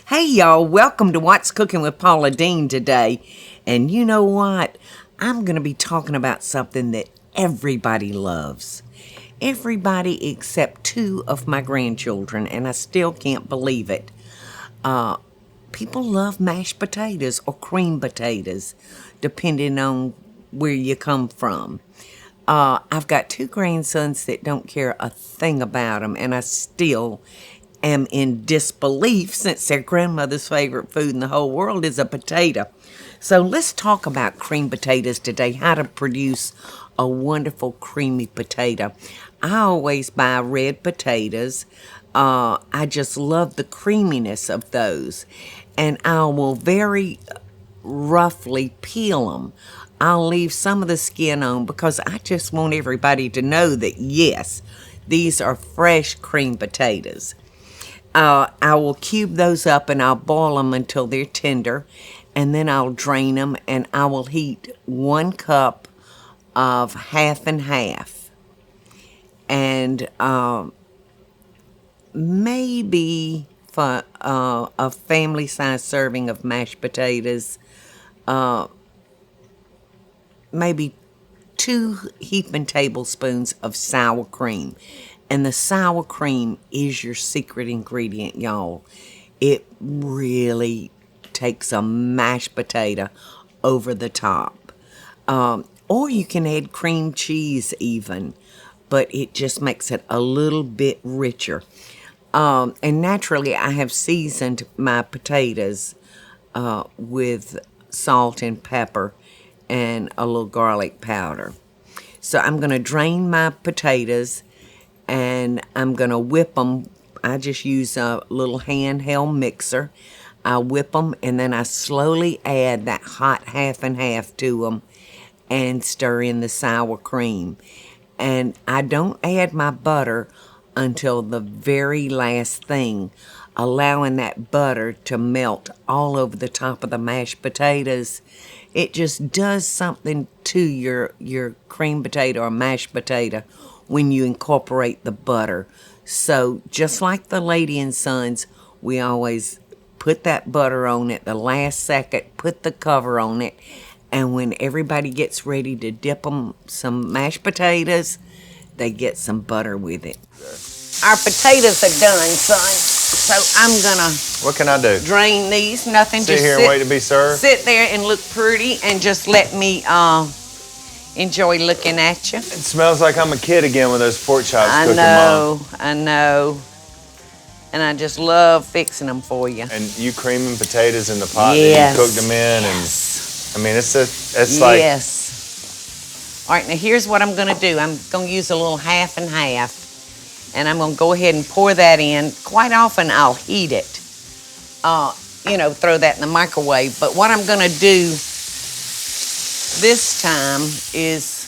Hey y'all, welcome to What's Cooking with Paula Deen today. And you know what? I'm going to be talking about something that everybody loves. Everybody except 2 of my grandchildren, and I still can't believe it. People love mashed potatoes or cream potatoes, depending on where you come from. I've got 2 grandsons that don't care a thing about them, and I still am in disbelief since their grandmother's favorite food in the whole world is a potato. So let's talk about cream potatoes today, how to produce a wonderful creamy potato. I always buy red potatoes. I just love the creaminess of those. And I will very roughly peel them. I'll leave some of the skin on because I just want everybody to know that, yes, these are fresh cream potatoes. I will cube those up and I'll boil them until they're tender, and then I'll drain them, and I will heat 1 cup of half and half, and maybe for a family size serving of mashed potatoes, maybe 2 heaping tablespoons of sour cream. And the sour cream is your secret ingredient, y'all. It really takes a mashed potato over the top. Or you can add cream cheese even, but it just makes it a little bit richer. And naturally, I have seasoned my potatoes with salt and pepper and a little garlic powder. So I'm going to drain my potatoes, and I'm going to whip them. I just use a little handheld mixer. I whip them, and then I slowly add that hot half and half to them and stir in the sour cream. And I don't add my butter until the very last thing, allowing that butter to melt all over the top of the mashed potatoes. It just does something to your cream potato or mashed potato when you incorporate the butter. So just like the Lady and Sons, we always put that butter on at the last second, put the cover on it, and when everybody gets ready to dip them some mashed potatoes, they get some butter with it. Our potatoes are done, son. So I'm gonna What can I do? drain these. Nothing. Sit here and wait to be served? Sit there and look pretty and just let me enjoy looking at you. It smells like I'm a kid again with those pork chops cooking, Mom. I know. And I just love fixing them for you. And you creaming potatoes in the pot Yes. that you cooked them in, and I mean it's like Yes. All right, now here's what I'm gonna do. I'm gonna use a little half and half, and I'm gonna go ahead and pour that in. Quite often I'll heat it. Throw that in the microwave. But what I'm gonna do this time is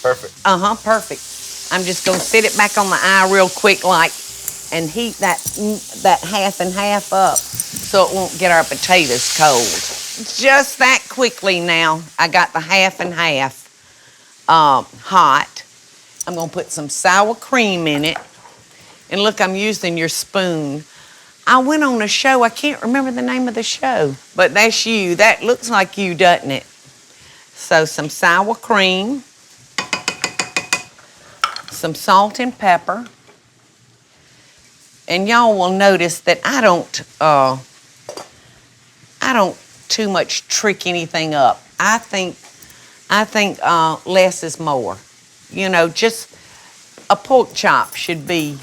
perfect. perfect. I'm just gonna sit it back on the eye real quick and heat that half and half up so it won't get our potatoes cold. Just that quickly now. I got the half and half hot. I'm gonna put some sour cream in it. And look, I'm using your spoon. I went on a show, I can't remember the name of the show, but that's you. That looks like you, doesn't it? So some sour cream, some salt and pepper. And y'all will notice that I don't too much trick anything up. I think less is more. Just a pork chop should be.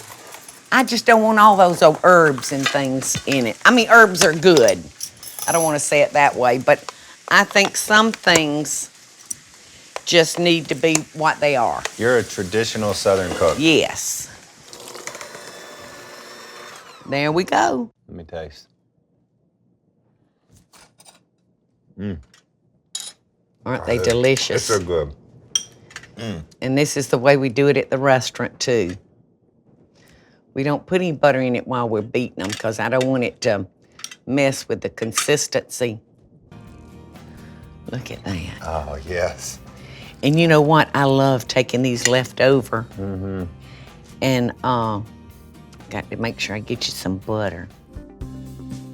I just don't want all those old herbs and things in it. I mean, herbs are good. I don't want to say it that way, but I think some things just need to be what they are. You're a traditional Southern cook. Yes. There we go. Let me taste. Aren't they delicious? It's so good. And this is the way we do it at the restaurant, too. We don't put any butter in it while we're beating them because I don't want it to mess with the consistency. Look at that. Oh, yes. And you know what? I love taking these left over. And got to make sure I get you some butter.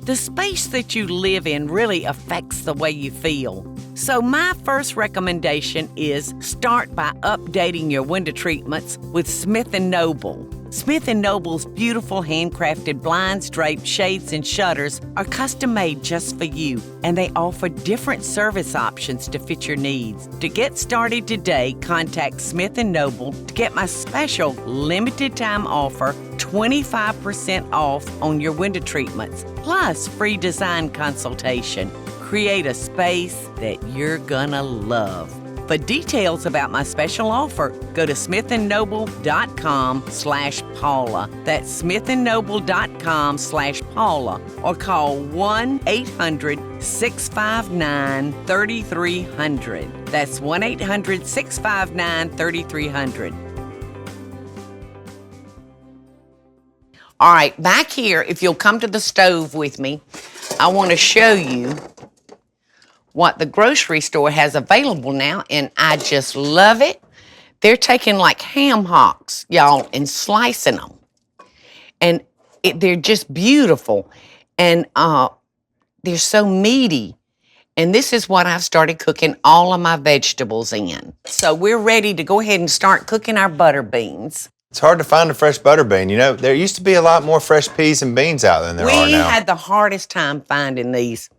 The space that you live in really affects the way you feel. So my first recommendation is start by updating your window treatments with Smith & Noble. Smith & Noble's beautiful handcrafted blinds, drapes, shades, and shutters are custom made just for you, and they offer different service options to fit your needs. To get started today, contact Smith & Noble to get my special limited time offer, 25% off on your window treatments, plus free design consultation. Create a space that you're gonna love. For details about my special offer, go to smithandnoble.com/Paula. That's smithandnoble.com/Paula, or call 1-800-659-3300. That's 1-800-659-3300. All right, back here, if you'll come to the stove with me, I want to show you what the grocery store has available now, and I just love it. They're taking like ham hocks, y'all, and slicing them. And they're just beautiful. And they're so meaty. And this is what I've started cooking all of my vegetables in. So we're ready to go ahead and start cooking our butter beans. It's hard to find a fresh butter bean. You know, there used to be a lot more fresh peas and beans out than there are now. We had the hardest time finding these.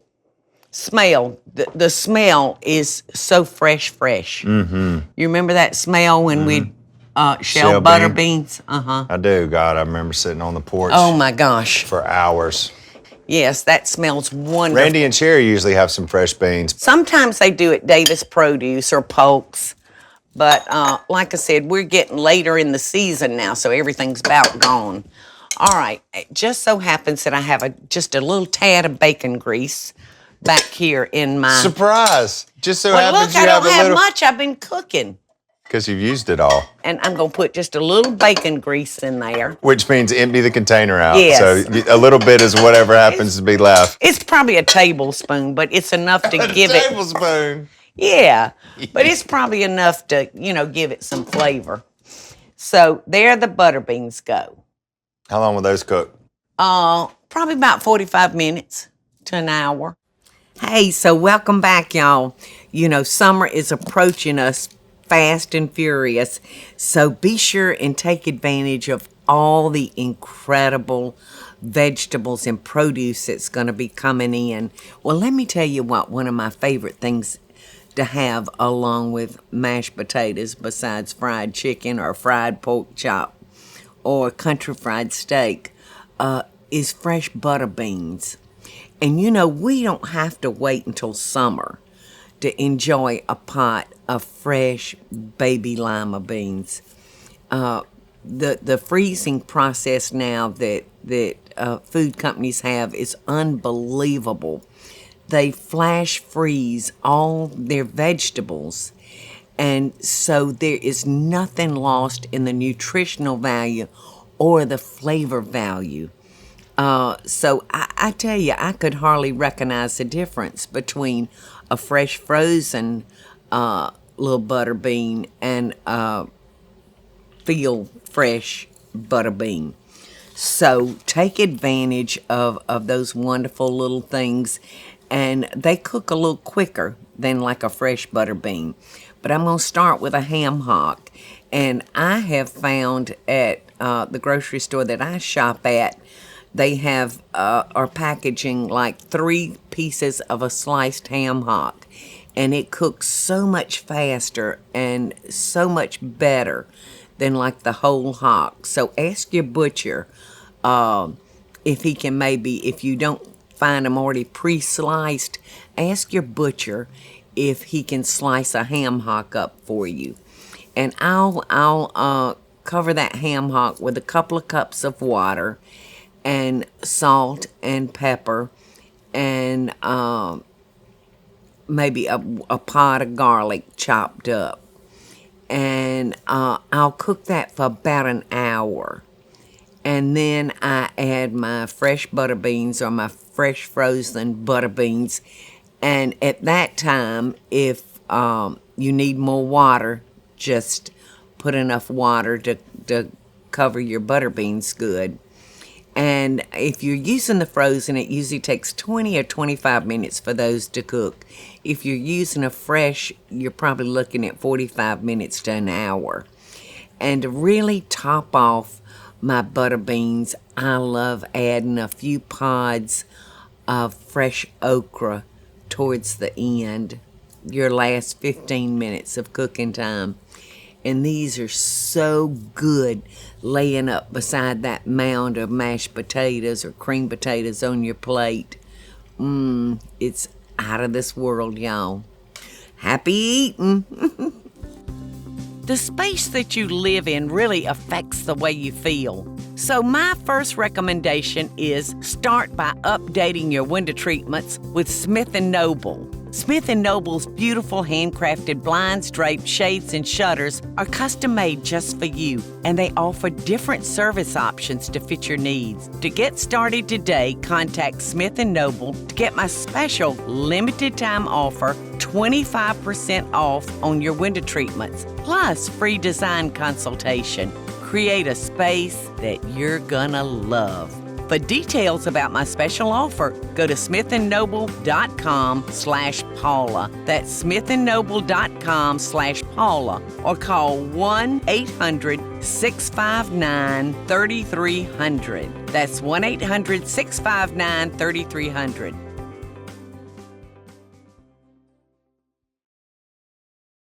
The smell is so fresh. Mm-hmm. You remember that smell when we'd shell butter beans? Uh-huh. I do. God, I remember sitting on the porch. Oh, my gosh. For hours. Yes, that smells wonderful. Randy and Sherry usually have some fresh beans. Sometimes they do at Davis Produce or Polk's. But like I said, we're getting later in the season now, so everything's about gone. All right. It just so happens that I have just a little tad of bacon grease back here in my... Surprise! Just so well, happens look, you I have a don't have little... much. I've been cooking. Because you've used it all. And I'm going to put just a little bacon grease in there. Which means empty the container out. Yes. So a little bit is whatever happens to be left. It's probably a tablespoon, but it's enough to give it... A tablespoon? Yeah, but it's probably enough to, give it some flavor. So there the butter beans go. How long will those cook? Probably about 45 minutes to an hour. Hey, so welcome back, y'all. Summer is approaching us fast and furious, so be sure and take advantage of all the incredible vegetables and produce that's going to be coming in. Well, let me tell you what, one of my favorite things to have along with mashed potatoes, besides fried chicken or fried pork chop or country fried steak, is fresh butter beans. And we don't have to wait until summer to enjoy a pot of fresh baby lima beans. The freezing process now that food companies have is unbelievable. They flash freeze all their vegetables, and so there is nothing lost in the nutritional value or the flavor value. So I tell you, I could hardly recognize the difference between a fresh frozen little butter bean and feel fresh butter bean. So take advantage of those wonderful little things, and they cook a little quicker than like a fresh butter bean. But I'm going to start with a ham hock, and I have found at the grocery store that I shop at, they have are packaging like 3 pieces of a sliced ham hock, and it cooks so much faster and so much better than like the whole hock. So ask your butcher if he can if you don't find them already pre-sliced, ask your butcher if he can slice a ham hock up for you. And I'll cover that ham hock with a couple of cups of water and salt and pepper and maybe a pot of garlic chopped up. And I'll cook that for about an hour. And then I add my fresh butter beans or my fresh frozen butter beans. And at that time, if you need more water, just put enough water to cover your butter beans good. And if you're using the frozen, it usually takes 20 or 25 minutes for those to cook. If you're using a fresh, you're probably looking at 45 minutes to an hour. And to really top off my butter beans, I love adding a few pods of fresh okra towards the end, your last 15 minutes of cooking time. And these are so good laying up beside that mound of mashed potatoes or cream potatoes on your plate. It's out of this world, y'all. Happy eating. The space that you live in really affects the way you feel. So my first recommendation is start by updating your window treatments with Smith & Noble. Smith & Noble's beautiful handcrafted blinds, drapes, shades, and shutters are custom made just for you, and they offer different service options to fit your needs. To get started today, contact Smith & Noble to get my special limited time offer, 25% off on your window treatments, plus free design consultation. Create a space that you're gonna love. For details about my special offer, go to smithandnoble.com/Paula. That's smithandnoble.com/Paula, or call 1-800-659-3300. That's 1-800-659-3300.